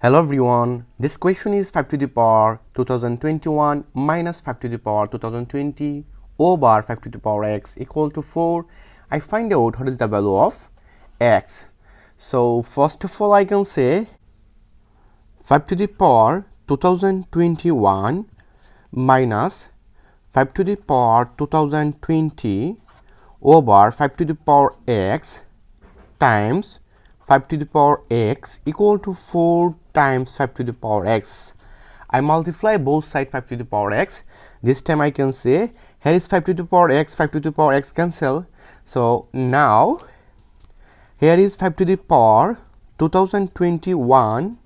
Hello everyone, this question is 5 to the power 2021 minus 5 to the power 2020 over 5 to the power x equal to 4. I find out what is the value of x. So first of all I can say 5 to the power 2021 minus 5 to the power 2020 over 5 to the power x times 5 to the power x equal to 4 times 5 to the power x. I multiply both sides 5 to the power x. This time I can say here is 5 to the power x, 5 to the power x cancel. So now here is 5 to the power 2021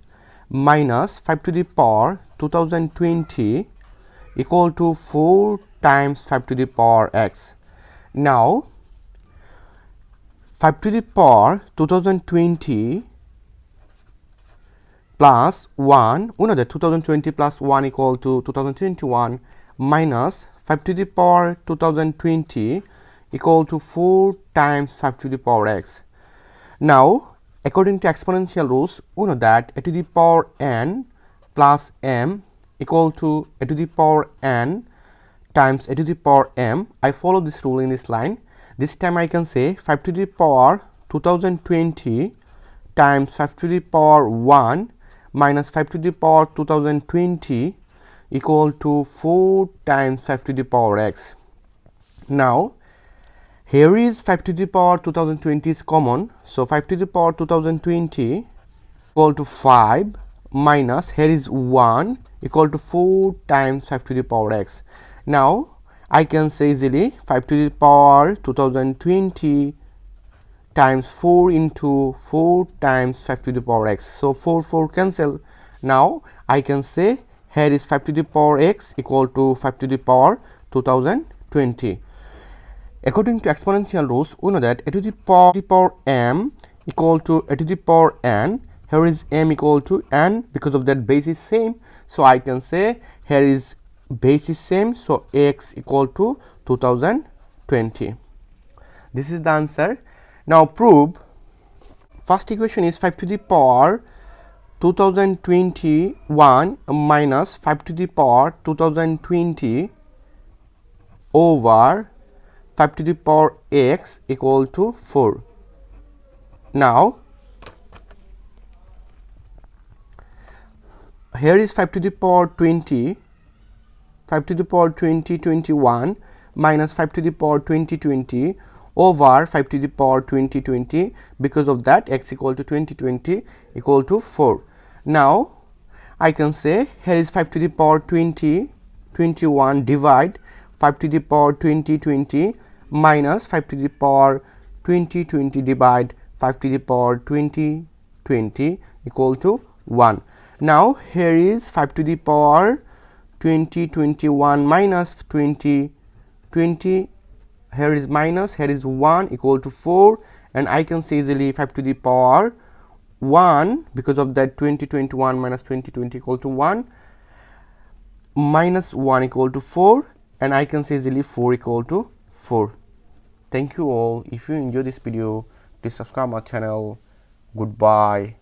minus 5 to the power 2020 equal to 4 times 5 to the power x. Now 5 to the power 2020 plus 1, we know that 2020 plus 1 equal to 2021 minus 5 to the power 2020 equal to 4 times 5 to the power x. Now according to exponential rules, we know that a to the power n plus m equal to a to the power n times a to the power m. I follow this rule in this line. This time I can say 5 to the power 2020 times 5 to the power 1 minus 5 to the power 2020 equal to 4 times 5 to the power x. Now here is 5 to the power 2020 is common. So 5 to the power 2020 equal to 5 minus here is 1 equal to 4 times 5 to the power x. Now I can say easily 5 to the power 2020 times 4 into 4 times 5 to the power x. So 4 cancel. Now I can say here is 5 to the power x equal to 5 to the power 2020. According to exponential rules, we know that a to the power m equal to a to the power n. Here is m equal to n, because of that base is same. So I can say here is base is same, so x equal to 2020. This is the answer. Now prove. First equation is 5 to the power 2021 minus 5 to the power 2020 over 5 to the power x equal to 4. Now here is 5 to the power 20, 5 to the power 2021 minus 5 to the power 2020 over 5 to the power 2020, because of that x equal to 2020 equal to 4. Now I can say here is 5 to the power 2021 divide 5 to the power 2020 minus 5 to the power 2020 divide 5 to the power 2020 equal to 1. Now here is 5 to the power 2021 minus 2020, here is minus, here is 1 equal to 4, and I can say easily 5 to the power 1, because of that 2021 minus 2020 equal to 1, minus 1 equal to 4, and I can say easily 4 equal to 4. Thank you all. If you enjoy this video, please subscribe my channel. Goodbye.